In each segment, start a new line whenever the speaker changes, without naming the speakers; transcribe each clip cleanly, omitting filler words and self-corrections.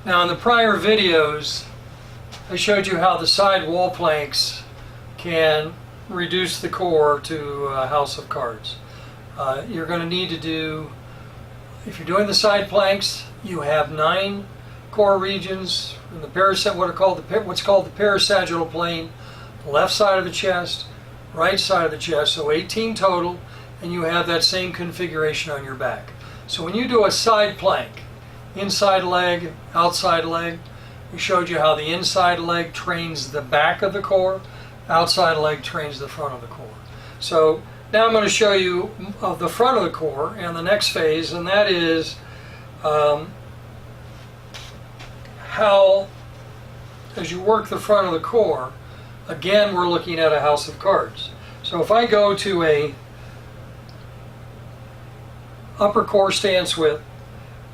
Now in the prior videos, I showed you how the side wall planks can reduce the core to a house of cards. You're going to need to do, if you're doing the side planks, you have 9 core regions in the what's called the parasagittal plane, left side of the chest, right side of the chest, so 18 total, and you have that same configuration on your back. So when you do a side plank, inside leg, outside leg, we showed you how the inside leg trains the back of the core, outside leg trains the front of the core. So now I'm going to show you of the front of the core and the next phase, and that is how, as you work the front of the core, again we're looking at a house of cards. So if I go to a upper core stance width,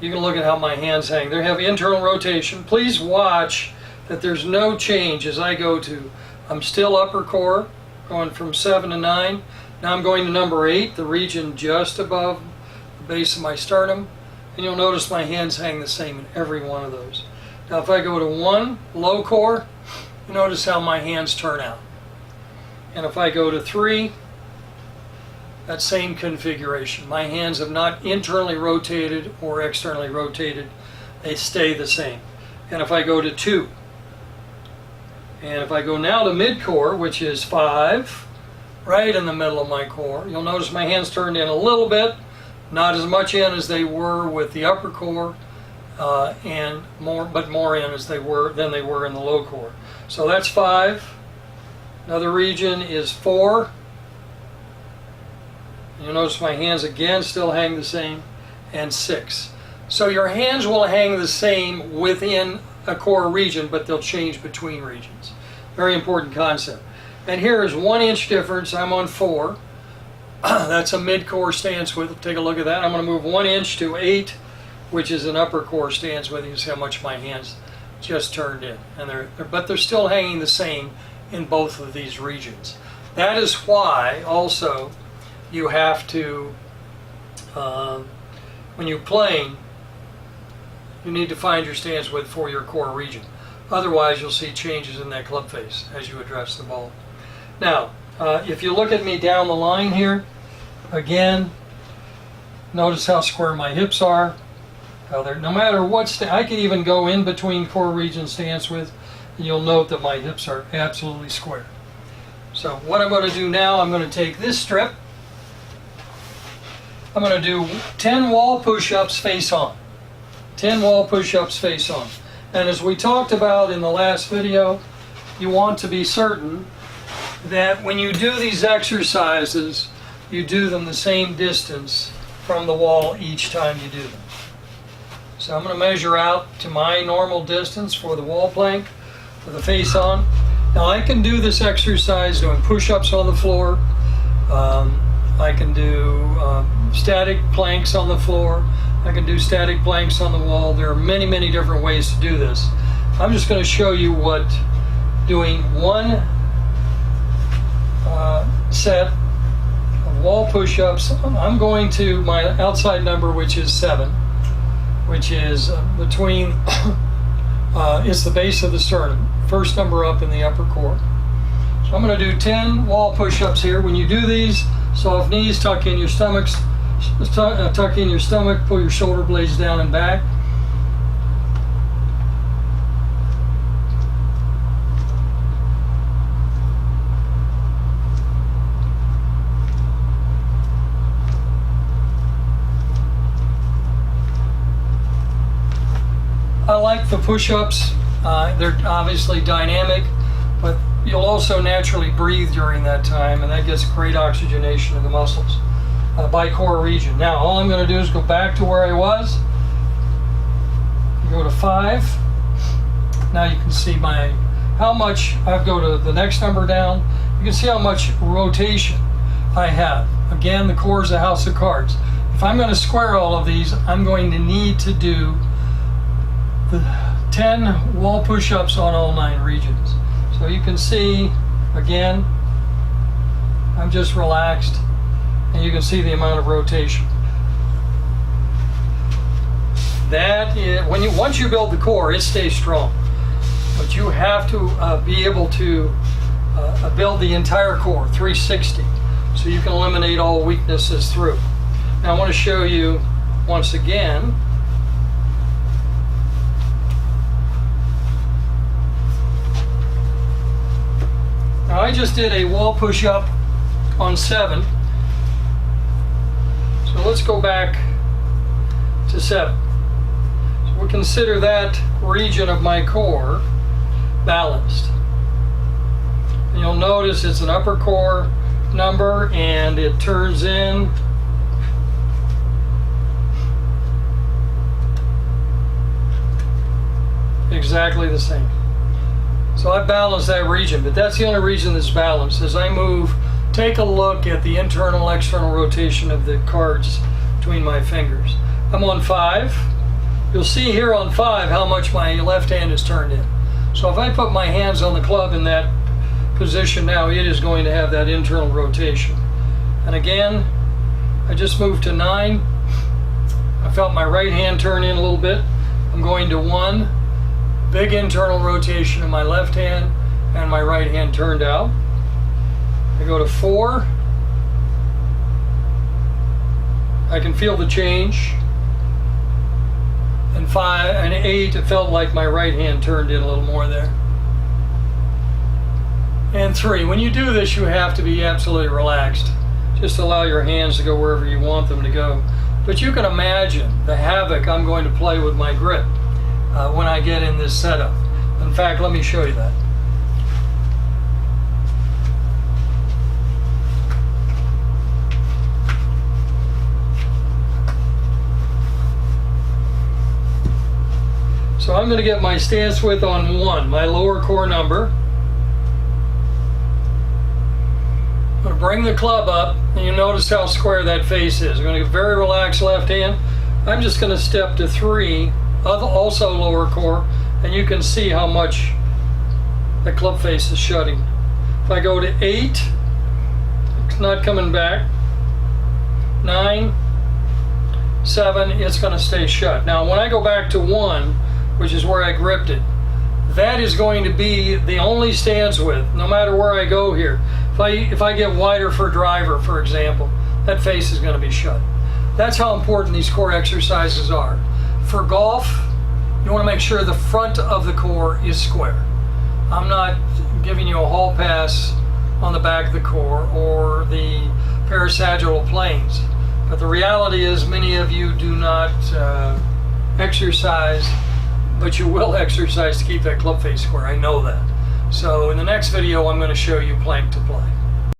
you can look at how my hands hang. They have internal rotation. Please watch that there's no change as I go to, I'm still upper core, going from 7 to 9. Now I'm going to number 8, the region just above the base of my sternum. And you'll notice my hands hang the same in every one of those. Now if I go to 1, low core, you notice how my hands turn out. And if I go to 3, that same configuration. My hands have not internally rotated or externally rotated. They stay the same. And if I go to 2, and if I go now to mid-core, which is 5, right in the middle of my core, you'll notice my hands turned in a little bit, not as much in as they were with the upper core, and more in as they were than they were in the low core. So that's 5. Another region is 4. You'll notice my hands again still hang the same, and 6. So your hands will hang the same within a core region, but they'll change between regions. Very important concept. And here is 1 inch difference. I'm on 4. That's a mid-core stance width. Take a look at that. I'm going to move 1 inch to 8, which is an upper core stance width. You can see how much my hands just turned in, and but they're still hanging the same in both of these regions. That is why also you have to, when you're playing, you need to find your stance width for your core region. Otherwise, you'll see changes in that club face as you address the ball. Now, if you look at me down the line here, again, notice how square my hips are. How they're, no matter what, I can even go in between core region stance width, and you'll note that my hips are absolutely square. So what I'm going to do now, I'm going to take this strip. I'm going to do 10 wall push-ups face on. 10 wall push-ups face on. And as we talked about in the last video, you want to be certain that when you do these exercises, you do them the same distance from the wall each time you do them. So I'm going to measure out to my normal distance for the wall plank, for the face on. Now I can do this exercise doing push-ups on the floor. I can do static planks on the floor. I can do static planks on the wall. There are many, many different ways to do this. I'm just going to show you what doing 1 set of wall push-ups. I'm going to my outside number, which is 7, which is between, it's the base of the sternum, first number up in the upper core. So I'm going to do 10 wall push-ups here. When you do these, soft knees, tuck in your stomachs, tuck in your stomach, pull your shoulder blades down and back. I like the push-ups. They're obviously dynamic, but you'll also naturally breathe during that time, and that gets great oxygenation of the muscles by core region. Now, all I'm going to do is go back to where I was. Go to 5. Now you can see how much, I go to the next number down. You can see how much rotation I have. Again, the core is a house of cards. If I'm going to square all of these, I'm going to need to do the 10 wall push-ups on all 9 regions. So you can see, again, I'm just relaxed, and you can see the amount of rotation. That is, once you build the core, it stays strong. But you have to be able to build the entire core, 360, so you can eliminate all weaknesses through. Now I want to show you once again. Now I just did a wall push-up on 7. So let's go back to 7. So we'll consider that region of my core balanced. And you'll notice it's an upper core number and it turns in exactly the same. So I balanced that region, but that's the only region that's balanced. As I move, take a look at the internal external rotation of the cards between my fingers. I'm on 5. You'll see here on 5 how much my left hand is turned in. So if I put my hands on the club in that position now, it is going to have that internal rotation. And again, I just moved to 9. I felt my right hand turn in a little bit. I'm going to 1. Big internal rotation in my left hand, and my right hand turned out. I go to 4. I can feel the change. And 5 and 8, it felt like my right hand turned in a little more there. And 3. When you do this, you have to be absolutely relaxed. Just allow your hands to go wherever you want them to go. But you can imagine the havoc I'm going to play with my grip when I get in this setup. In fact, let me show you that. So I'm going to get my stance width on 1, my lower core number. I'm going to bring the club up, and you notice how square that face is. I'm going to get very relaxed left hand. I'm just going to step to 3, also lower core, and you can see how much the club face is shutting. If I go to 8, it's not coming back. 9, 7, it's going to stay shut. Now when I go back to 1, which is where I gripped it, that is going to be the only stance width, no matter where I go here. If I get wider for driver, for example, that face is going to be shut. That's how important these core exercises are. For golf, you want to make sure the front of the core is square. I'm not giving you a hall pass on the back of the core or the parasagittal planes. But the reality is many of you do not exercise, but you will exercise to keep that club face square. I know that. So in the next video, I'm going to show you plank to play.